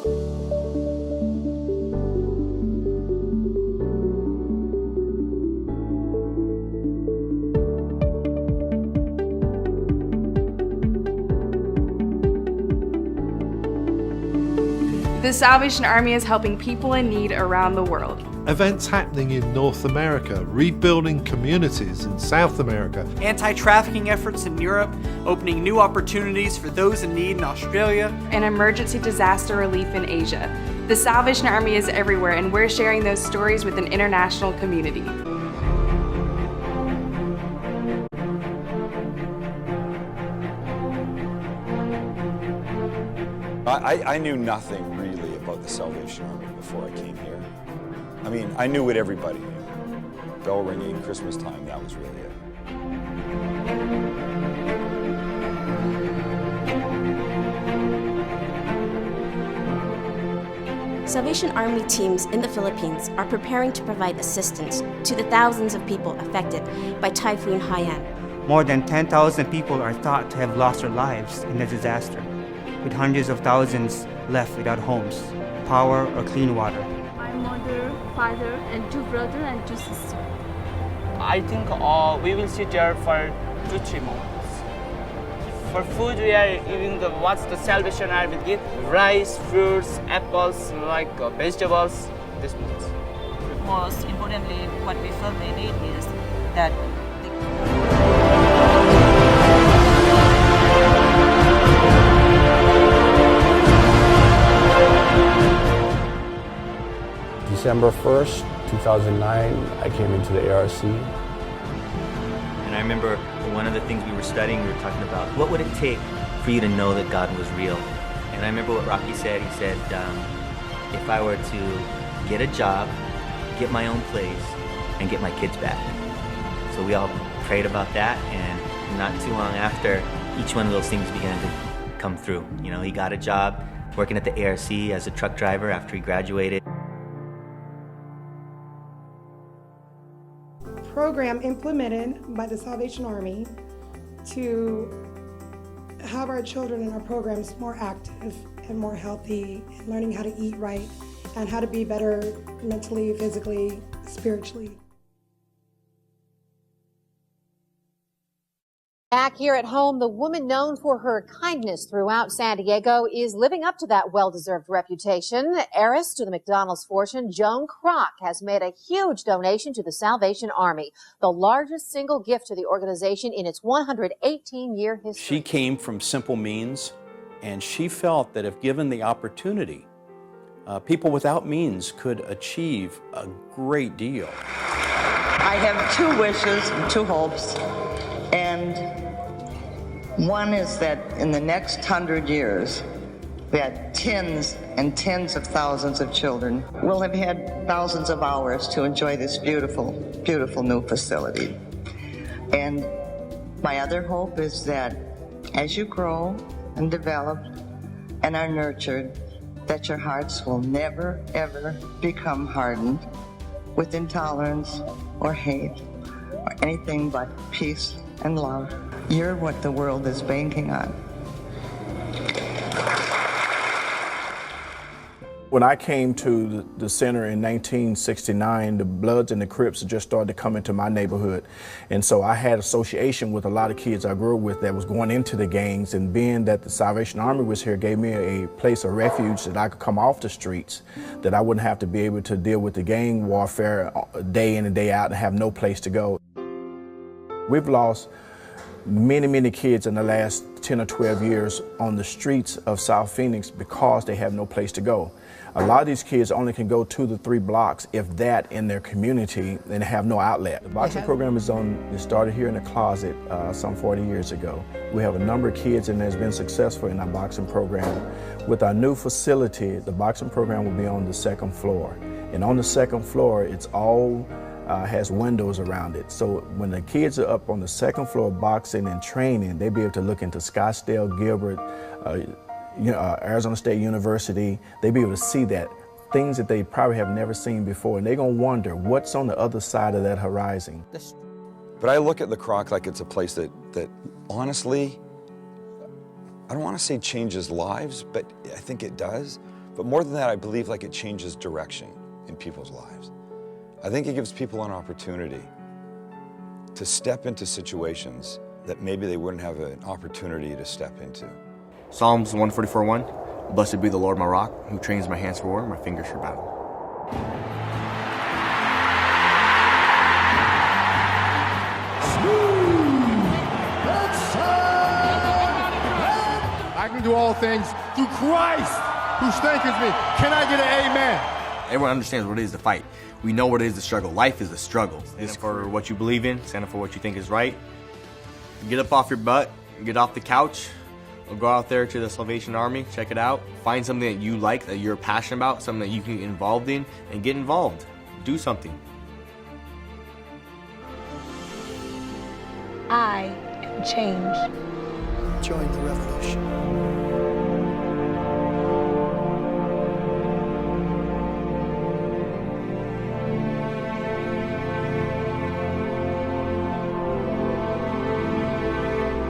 The Salvation Army is helping people in need around the world. Events happening in North America, rebuilding communities in South America. Anti-trafficking efforts in Europe, opening new opportunities for those in need in Australia. And emergency disaster relief in Asia. The Salvation Army is everywhere, and we're sharing those stories with an international community. I knew nothing really about the Salvation Army before I came here. I mean, I knew what everybody knew. Bell ringing, Christmas time, that was really it. Salvation Army teams in the Philippines are preparing to provide assistance to the thousands of people affected by Typhoon Haiyan. More than 10,000 people are thought to have lost their lives in the disaster, with hundreds of thousands left without homes, power, or clean water. My mother, father, and 2 brothers and 2 sisters. I think we will sit there for 2-3 months. For food, we are eating what the Salvation Army give: rice, fruits, apples, like vegetables. This much. Most importantly, what we felt they need is that December 1st, 2009, I came into the ARC. And I remember one of the things we were studying, we were talking about, what would it take for you to know that God was real? And I remember what Rocky said. He said, if I were to get a job, get my own place, and get my kids back. So we all prayed about that, and not too long after, each one of those things began to come through. You know, he got a job working at the ARC as a truck driver after he graduated. Program implemented by the Salvation Army to have our children in our programs more active and more healthy, and learning how to eat right and how to be better mentally, physically, spiritually. Back here at home, the woman known for her kindness throughout San Diego is living up to that well-deserved reputation. Heiress to the McDonald's fortune, Joan Kroc has made a huge donation to the Salvation Army, the largest single gift to the organization in its 118-year history. She came from simple means, and she felt that if given the opportunity, people without means could achieve a great deal. I have 2 wishes and 2 hopes. And one is that in the next 100 years, that tens and tens of thousands of children will have had thousands of hours to enjoy this beautiful, beautiful new facility. And my other hope is that as you grow and develop and are nurtured, that your hearts will never, ever become hardened with intolerance or hate or anything but peace and love. You're what the world is banking on. When I came to the center in 1969, the Bloods and the Crips just started to come into my neighborhood. And so I had association with a lot of kids I grew up with that was going into the gangs, and being that the Salvation Army was here gave me a place of refuge that I could come off the streets, that I wouldn't have to be able to deal with the gang warfare day in and day out and have no place to go. We've lost many, many kids in the last 10 or 12 years on the streets of South Phoenix because they have no place to go. A lot of these kids only can go 2 to 3 blocks, if that, in their community, and have no outlet. The boxing program it started here in the closet some 40 years ago. We have a number of kids and has been successful in our boxing program. With our new facility, the boxing program will be on the 2nd floor. And on the 2nd floor, it's all has windows around it. So when the kids are up on the 2nd floor boxing and training, they'll be able to look into Scottsdale, Gilbert, Arizona State University. They'll be able to see that, things that they probably have never seen before, and they're gonna wonder what's on the other side of that horizon. But I look at the Kroc like it's a place that honestly, I don't want to say changes lives, but I think it does. But more than that, I believe like it changes direction in people's lives. I think it gives people an opportunity to step into situations that maybe they wouldn't have an opportunity to step into. Psalms 144:1, blessed be the Lord my rock, who trains my hands for war, my fingers for battle. I can do all things through Christ who strengthens me. Can I get an amen? Everyone understands what it is to fight. We know what it is to struggle. Life is a struggle. It's for what you believe in, stand up for what you think is right. Get up off your butt, get off the couch, or go out there to the Salvation Army, check it out. Find something that you like, that you're passionate about, something that you can get involved in, and get involved. Do something. I am change. Join the revolution.